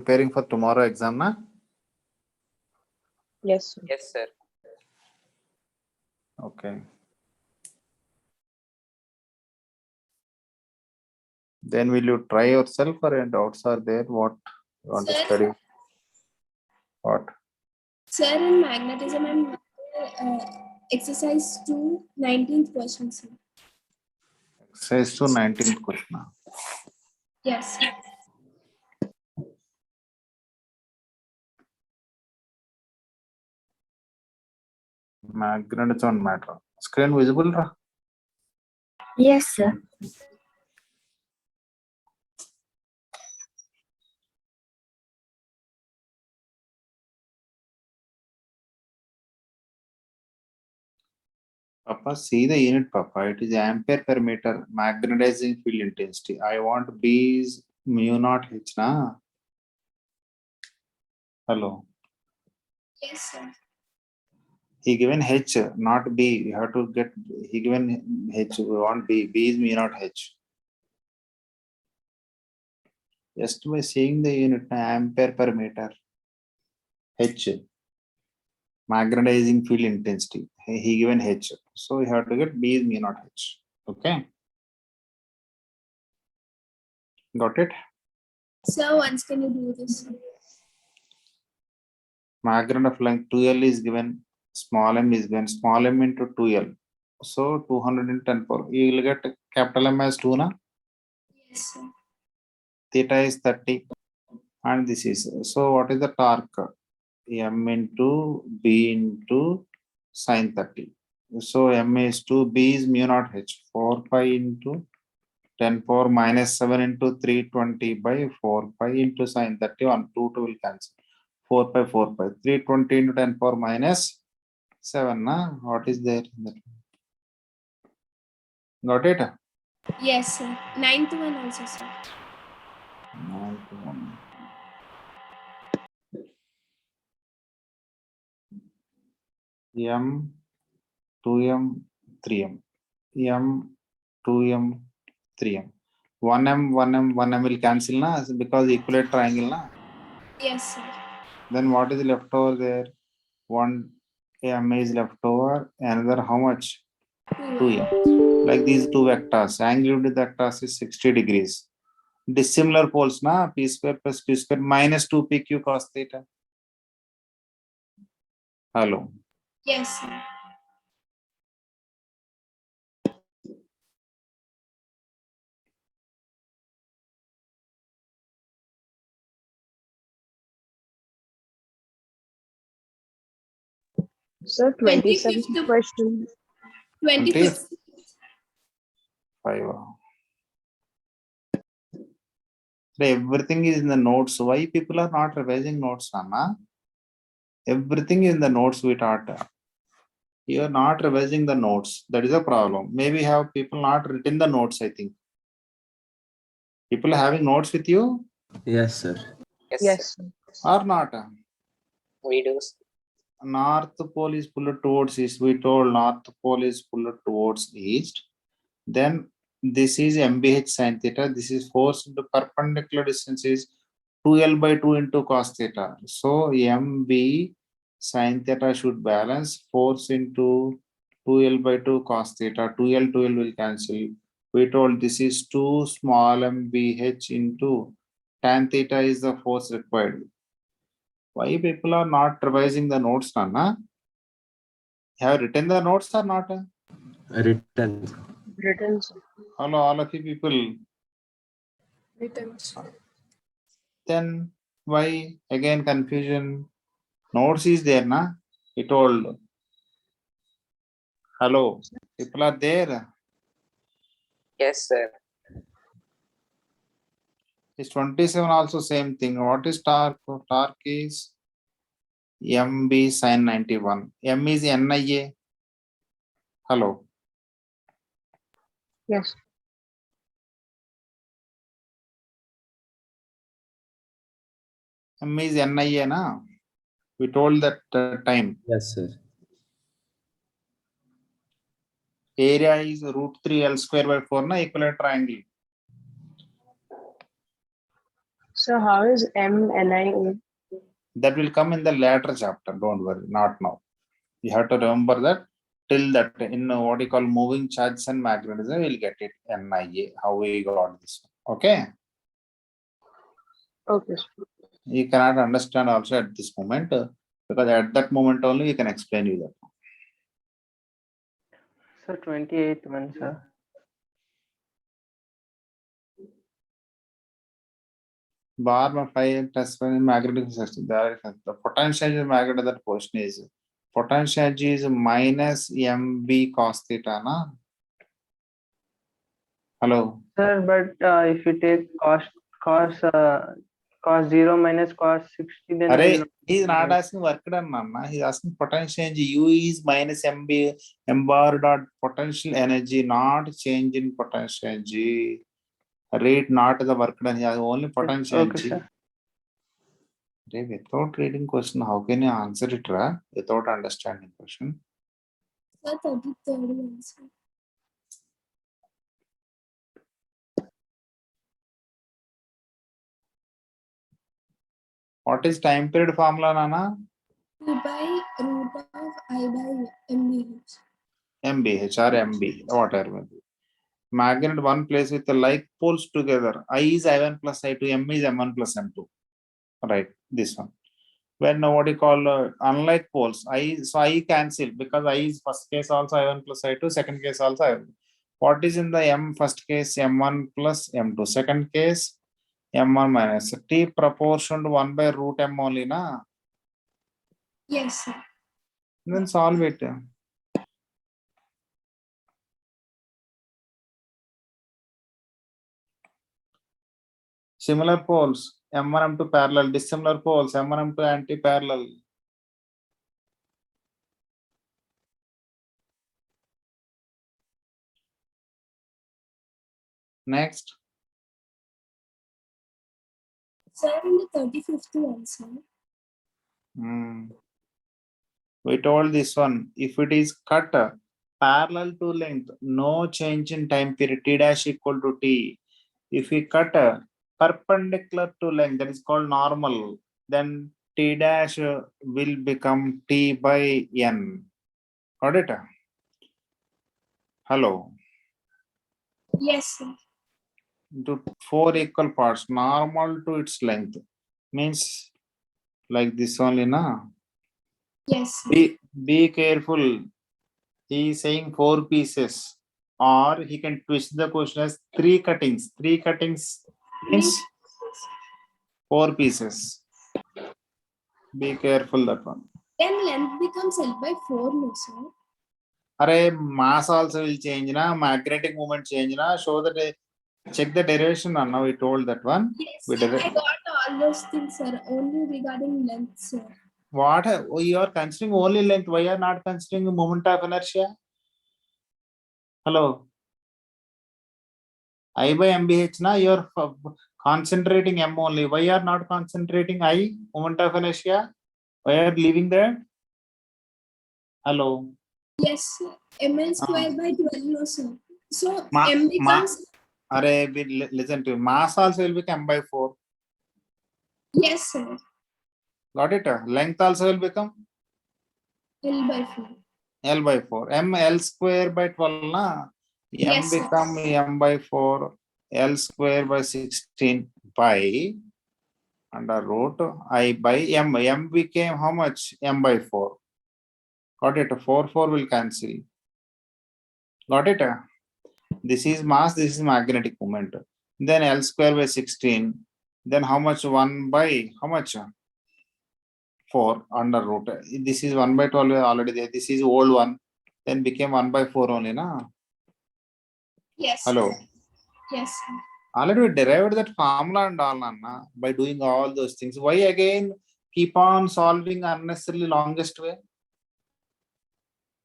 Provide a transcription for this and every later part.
preparing for tomorrow exam, na? Yes, sir. Yes, sir. Okay. Then will you try yourself or any doubts are there? What you want to Sir? study? What? Sir, in magnetism and exercise 2, 19th question, sir. Exercise to 19th question. Yes, sir. Magnetism matter. Screen visible, ra? Yes, sir. Papa, see the unit, Papa. It is ampere per meter magnetizing field intensity. I want B is mu naught H, na? Hello. Yes, sir. He given H, not B. You have to get, he given H. We want B. B is mu naught H. Just by seeing the unit, ampere per meter. H. Magnetizing field intensity. He given H. So you have to get B is mu naught H. Okay. Got it? Sir, once can you do this, sir? Magnet of length 2L is given, small m is given, small m into 2L. So 210 power. You will get capital M as 2, na? Yes, sir. Theta is 30. And this is, so what is the torque? M into B into sine 30. So M is 2, B is mu naught H. 4 pi into 10 power minus 7 into 320 by 4 pi into sine 30 on 2 will cancel. 4 pi 4 pi 320 into 10 power minus 7, na? What is there in that? Got it? Yes, sir. 9th one also, sir. 91. M 2M 3M M 2M 3M 1M 1M 1M will cancel, na? Because equilateral triangle, na? Yes, sir. Then what is left over there? 1 M is left over, another how much? 2M. Like these two vectors, angle with the vectors is 60 degrees. Dissimilar poles, na? P square plus Q square minus 2PQ cos theta. Hello. Yes, sir. Sir, 27th 25th. question. 25th. 5. Everything is in the notes. Why people are not revising notes, Anna? Everything is in the notes we taught. You are not revising the notes. That is a problem. Maybe have people not written the notes, I think. People having notes with you Yes, sir. Yes, Yes, sir. or not? we do. North pole is pulled towards east. We told north pole is pulled towards east. Then this is MBH sin theta. This is force into perpendicular distance is 2L by 2 into cos theta. So MB sin theta should balance force into 2L by 2 cos theta. 2L will cancel. We told this is 2 small MBH into tan theta is the force required. Why people are not revising the notes, Nana? Have written the notes or not? Written. Written, sir. Hello, all of you people. Written. Then why again confusion? Notes is there, na? He told. Hello, people are there. Yes, sir. It's 27 also same thing. What is torque? Torque is MB sin 91. M is NIA. Hello. Yes. M is NIA, na? We told that time. Yes, sir. Area is root 3 L square by 4, na? Equilateral triangle. So how is MNI? That will come in the later chapter. Don't worry, not now. You have to remember that till that in what you call moving charges and magnetism, we'll get it NIA. How we got this one. Okay. Okay, sir. You cannot understand also at this moment because at that moment only we can explain you that. So 28th one, sir. Bar में 5 plus 1 magnetic system. The potential is magnetic. That question is potential is minus MB cos theta, na? Hello. Sir, but if you take cos 0 minus cos 60, then Array, will he is not asking work done, Nana. He is asking potential energy. U is minus MB M bar dot potential energy, not change in potential energy. Read not the work done. He has only potential Okay, energy. sir. Without reading question, how can you answer it, Ra? Without understanding question? Sir, 33rd one, sir. What is time period formula, Nana? 2 by root of I by MBH. MBH or MB, whatever. Magnet one place with the like poles together. I is I1 plus I2, M is M1 plus M2. Right, this one. When what you call unlike poles, I cancel because I is first case also I1 plus I2, second case also I1. What is in the M first case M1 plus M2, second case M1 minus T proportion to 1 by root M only, na? Yes, sir. Then solve it. Similar poles, M1, M2 parallel, dissimilar poles, M1, M2 anti-parallel. Next, Sir, in the 35th one, sir. we told this one, if it is cut parallel to length, no change in time period, T dash equal to T. If we cut perpendicular to length, that is called normal, then T dash will become T by N. Got it? Hello. Yes, sir. Into 4 equal parts, normal to its length. Means like this only, na? Yes, sir. Be careful. He is saying 4 pieces. Or he can twist the question as 3 cuttings. 3 cuttings means 4 pieces. Be careful that one. Then length becomes L by 4, no, sir. Array, mass also will change, na? Magnetic moment change, na? Show that. Check the derivation, and now we told that one. Yes, We sir. did I got all those things, sir. Only regarding length, sir. What you are considering only length? Why are not considering moment of inertia? Hello. I by MBH, na? You are concentrating M only. Why are not concentrating I? Moment of inertia? Why are leaving that? Hello. Yes, sir. ML square by 12, no, sir. So Ma- M ma- becomes. Array, listen to me. Mass also will become M by 4. Yes, sir. Got it? Length also will become L by 4. L by 4. M L square by 12, na? M Yes, sir. become M by 4. L square by 16 by under root I by M. M became how much? M by 4. Got it? 4 will cancel. Got it? This is mass, this is magnetic moment. Then L square by 16. Then how much? 1 by how much? 4 under root. This is 1 by 12 already there. This is old one. Then became 1 by 4 only, na? Yes. Hello. Yes, sir. Already we derived that formula and all, Anna, by doing all those things. Why again keep on solving unnecessarily longest way?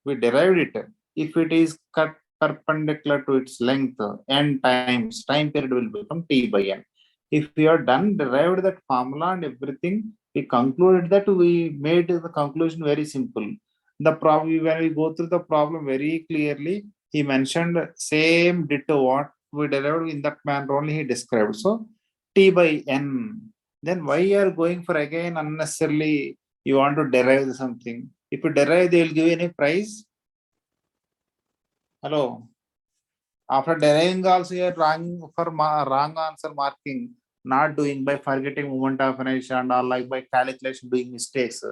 We derived it. If it is cut perpendicular to its length, n times, time period will become T by N. If we are done, derived that formula and everything, we concluded that we made the conclusion very simple. The problem, when we go through the problem very clearly, he mentioned same ditto what we derived in that manner only he described. So T by N. Then why you are going for again unnecessarily you want to derive something? If you derive, they will give you any price. Hello. After deriving also you are wrong for wrong answer marking, not doing by forgetting moment of inertia or like by calculation doing mistakes.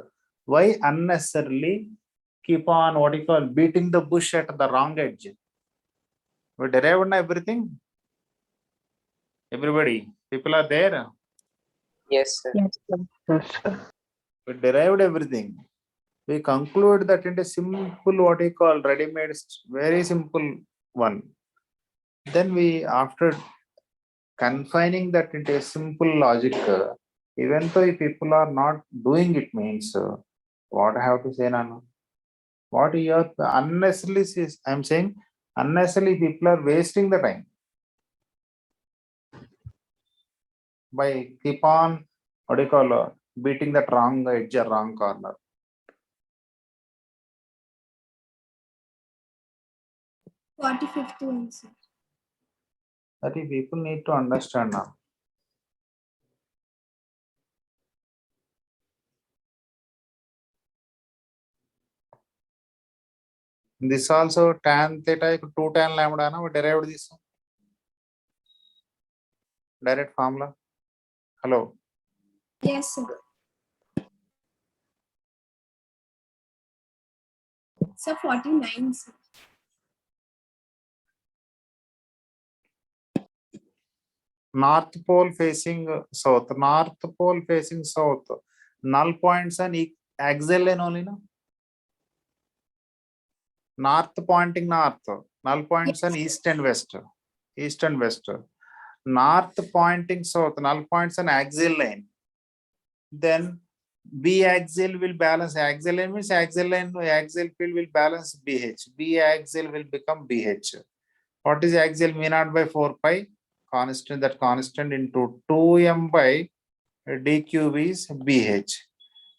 Why unnecessarily keep on what you call beating the bush at the wrong edge? We derived everything. Everybody, people are there. Yes, sir. Yes, sir. Yes, sir. We derived everything. We conclude that in a simple what you call ready-made, very simple one. Then we after confining that into a simple logic, even though if people are not doing it means what I have to say now? What you are unnecessarily I'm saying unnecessarily people are wasting the time by keep on what do you call beating that wrong edge or wrong corner. 45th one, sir. That is people need to understand now. This also tan theta equal 2 tan lambda na we derived this direct formula. Hello. Yes, sir. Sir, 49, sir. North pole facing south, north pole facing south, null points and axial line only na. North pointing north, null points and east and west, east and west. North pointing south, null points and axial line. Then B axial will balance axial line means axial line, axial field will balance BH. B axial will become BH. What is axial? Mu naught by 4 pi constant, that constant into 2m by d cube is BH.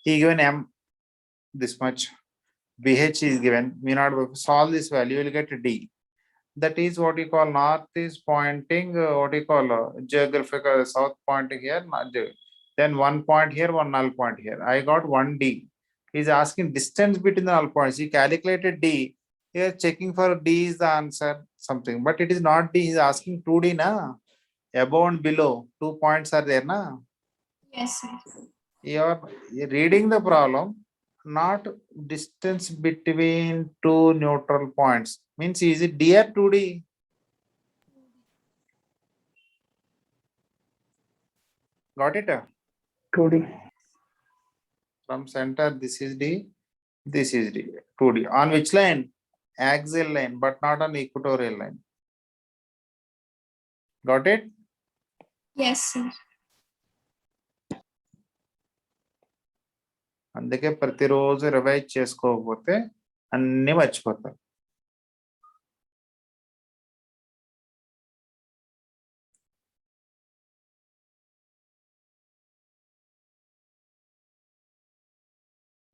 He given m this much. BH is given mu naught by, solve this value, you will get D. That is what you call north is pointing, what you call geographical south pointing here, then 1 point here, 1 null point here. I got 1D. He is asking distance between the null points. He calculated D. Here checking for D is the answer, something, but it is not D. He is asking 2D na. Above and below, 2 points are there na. Yes, sir. You're reading the problem, not distance between two neutral points. Means is it D or 2D? Got it? 2D. From center, this is D, this is D, 2D. On which line? Axial line, but not on equatorial line. Got it? Yes, sir. అందుకే ప్రతిరోజు revise చేసుకోకపోతే అన్ని మర్చిపోతారు.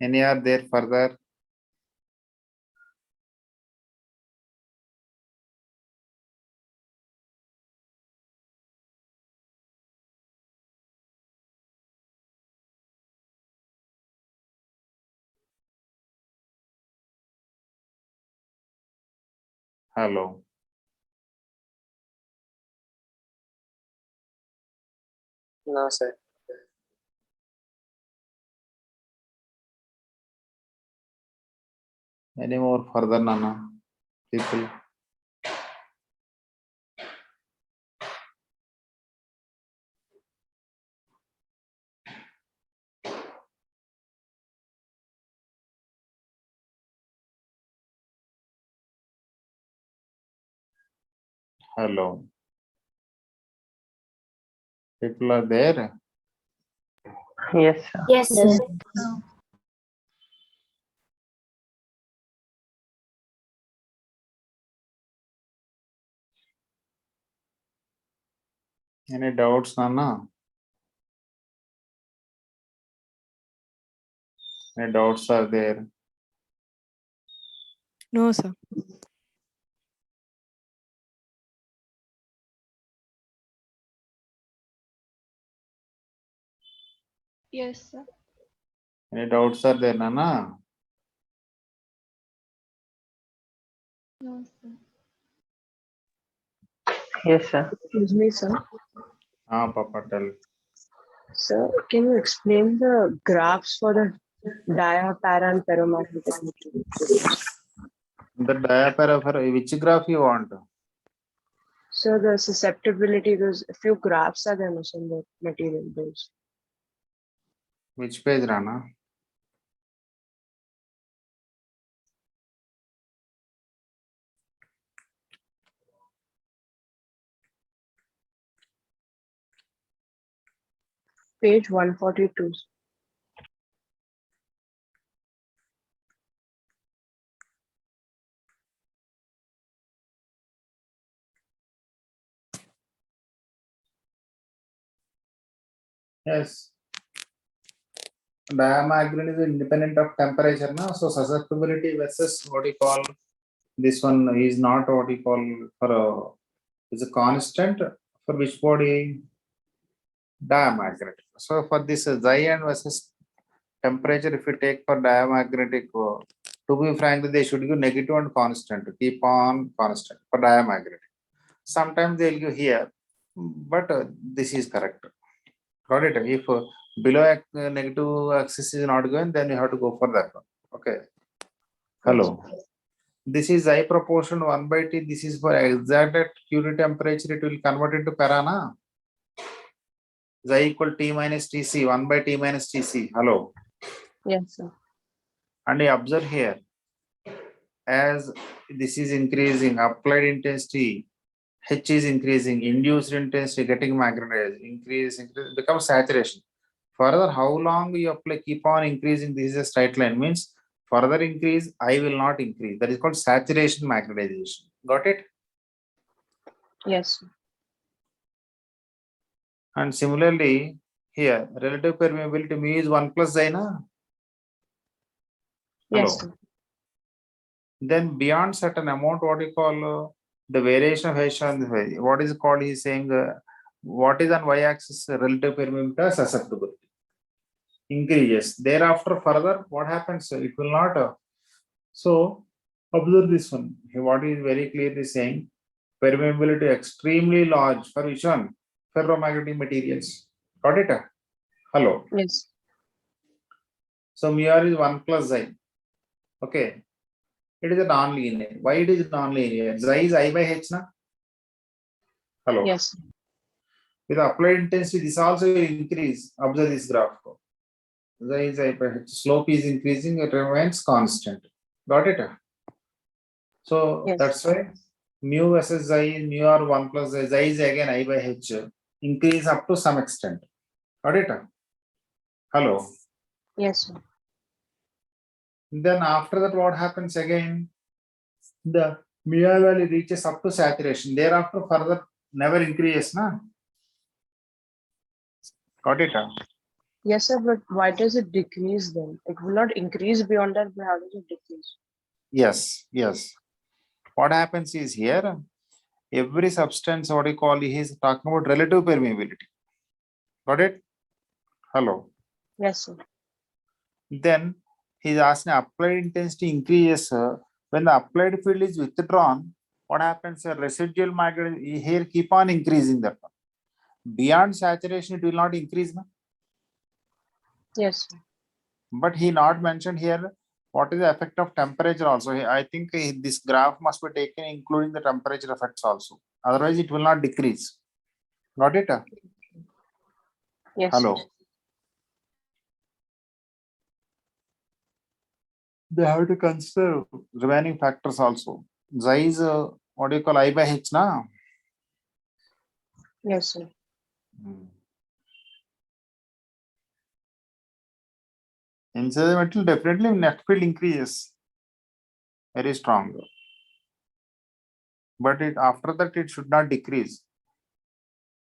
Any are there further? Hello. No, sir. Any more further, Nana? People. Hello. People are there? Yes, sir. Yes, sir. Any doubts, Nana? Any doubts are there? No, sir. Yes, sir. Any doubts are there, Nana? No, sir. Yes, sir. Excuse me, sir. Papa, tell. Sir, can you explain the graphs for the dia, para, and ferromagnetic materials? The diaphragm, which graph you want? So the susceptibility, there's a few graphs are there in the material those. Which page, Rana? Page 142. Yes. Diamagnet is independent of temperature, na? So susceptibility versus what you call this one is not what you call for a is a constant for which body diamagnetic. So for this xi and versus temperature, if you take for diamagnetic, to be frank, they should give negative and constant. Keep on constant for diamagnetic. Sometimes they'll give here, but this is correct. Got it? If below negative axis is not going, then you have to go for that one. Okay. Hello. This is I proportion 1 by T. This is for exact at Curie temperature. It will convert into parana. Xi equal T minus Tc. 1 by T minus Tc. Hello. Yes, sir. And you observe here, as this is increasing, applied intensity, H is increasing, induced intensity getting magnetized, increase, becomes saturation. Further, how long you apply, keep on increasing, this is a straight line, means further increase, I will not increase. That is called saturation magnetization. Got it? Yes, sir. And similarly, here, relative permeability mu is 1 plus xi, na? Yes, Hello. sir. Then beyond certain amount, what you call the variation of H on this way, what is called, he is saying, what is on y-axis relative permeability susceptibility increases. Thereafter, further, what happens? It will not. So, observe this one. What is very clearly saying, permeability extremely large for which one? Ferromagnetic materials. Got it? Hello. Yes. So, mu r is 1 plus xi. Okay. It is a non-linear. Why it is non-linear? Xi is I by h, na? Hello. Yes. With applied intensity, this also will increase. Observe this graph. Xi is I by h. Slope is increasing, it remains constant. Got it? So Yes. that's why mu versus xi, mu r 1 plus xi, xi is again I by h. Increase up to some extent. Got it? Hello. Yes, sir. Then after that, what happens again? The mu r value reaches up to saturation. Thereafter, further never increases, na? Got it? Yes, sir, but why does it decrease then? It will not increase beyond that, but how does it decrease? Yes, yes. What happens is here, every substance, what you call, he is talking about relative permeability. Got it? Hello. Yes, sir. Then he is asking applied intensity increases. When the applied field is withdrawn, what happens? Residual magnet here keep on increasing that one. Beyond saturation, it will not increase. Na? Yes, sir. But he not mentioned here what is the effect of temperature also. I think this graph must be taken including the temperature effects also. Otherwise, it will not decrease. Got it? Yes. Hello. Sir. They have to consider remaining factors also. Xi is what do you call I by h, na? Yes, sir. Inside the metal, definitely net field increases very strong. But it after that it should not decrease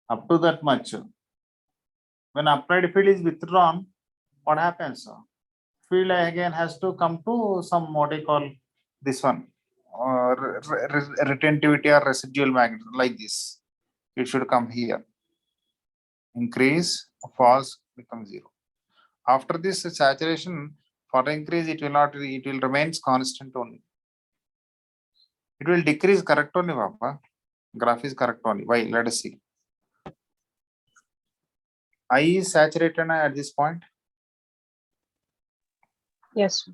up to that much. When applied field is withdrawn, what happens? Field again has to come to some what you call this one retentivity or residual magnet like this. It should come here. Increase, falls, become 0. After this saturation, for increase, it will remains constant only. It will decrease correct only, Papa. Graph is correct only. Why? Let us see. I is saturated at this point. Yes, sir.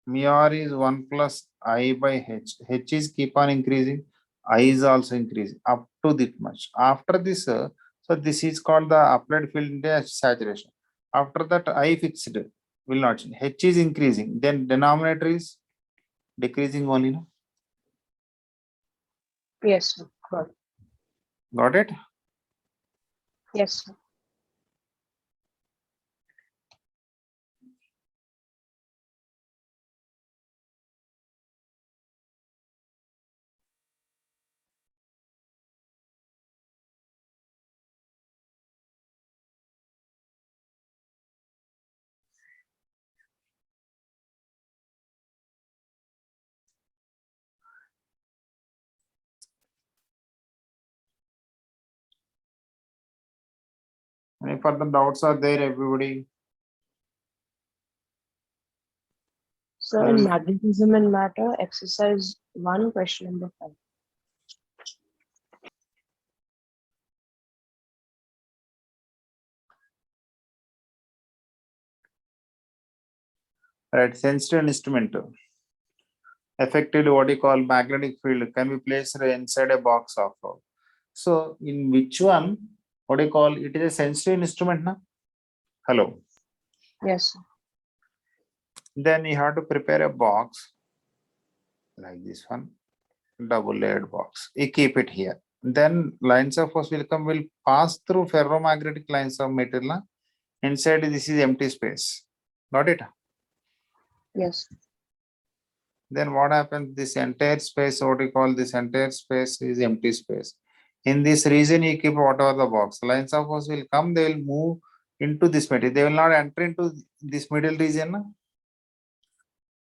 Mu r is 1 plus I by h. H is keep on increasing. I is also increasing up to this much. After this, so this is called the applied field index saturation. After that, I fixed will not change. H is increasing. Then denominator is decreasing only. No? Yes, sir. Got it. Got it? Yes, sir. Any further doubts are there, everybody? So in magnetism and matter, exercise 1, question number 5. Right, sensitive instrument. Effectively, what you call magnetic field can be placed inside a box of. So, in which one? What do you call it? Is a sensitive instrument, na? Hello. Yes, sir. Then you have to prepare a box like this one, double layered box. You keep it here. Then lines of force will pass through ferromagnetic lines of material. Na? Inside this is empty space. Got it? Yes. Then what happens? This entire space, what you call this entire space is empty space. In this region, you keep whatever the box. Lines of force will come, they will move into this material. They will not enter into this middle region. Na?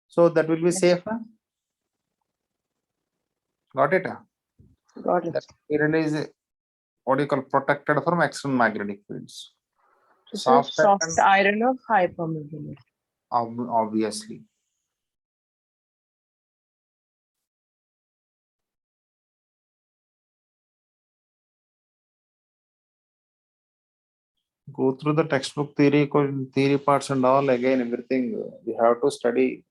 So that will be Yes. safe. Na? Got it? Got it. That material is what you call protected from external magnetic fields. This Soft is soft and iron of high permeability. obviously. Go through the textbook theory parts and all again, everything we have to study.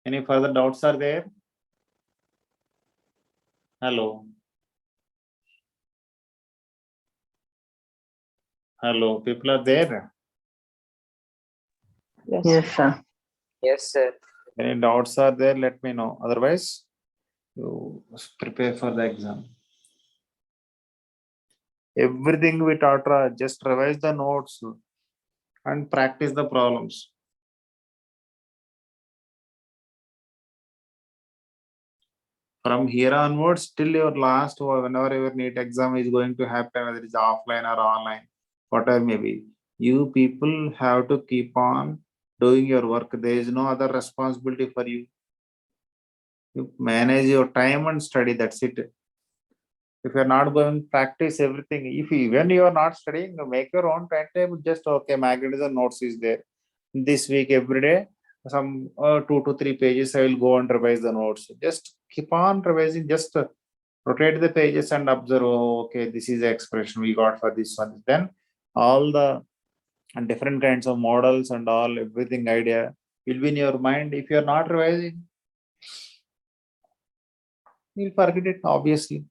Any further doubts are there? Hello. Hello, people are there? Yes. Yes, sir. Yes, sir. Any doubts are there? Let me know. Otherwise, you prepare for the exam. Everything we taught, just revise the notes and practice the problems. From here onwards, till your last, or whenever your NEET exam is going to happen, whether it's offline or online, whatever may be, you people have to keep on doing your work. There is no other responsibility for you. You manage your time and study, that's it. If you're not going to practice everything, if even you are not studying, make your own timetable. Just okay, magnetism notes is there. This week, every day, some 2 to 3 pages, I will go and revise the notes. Just keep on revising, just rotate the pages and observe, oh, okay, this is the expression we got for this one. Then all the different kinds of models and all, everything idea will be in your mind. If you're not revising, you'll forget it, obviously.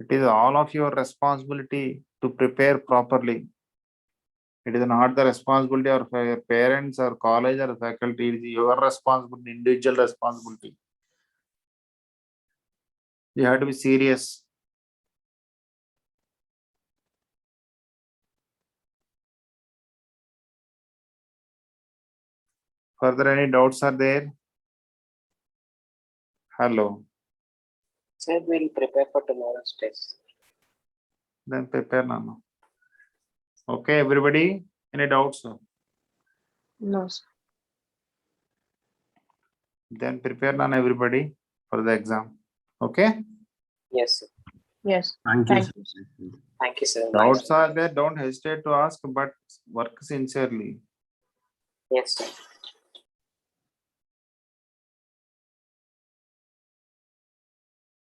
It is all of your responsibility to prepare properly. It is not the responsibility of your parents or college or faculty. It is your responsibility, individual responsibility. You have to be serious. Further, any doubts are there? Hello. Sir, we'll prepare for tomorrow's test. Then prepare now. Okay, everybody. Any doubts? No, sir. Then prepare on everybody for the exam. Okay? Yes, sir. Yes. Thank you, Thank sir. you. Thank you, sir. Bye, Doubts sir. are there, don't hesitate to ask, but work sincerely. Yes, sir.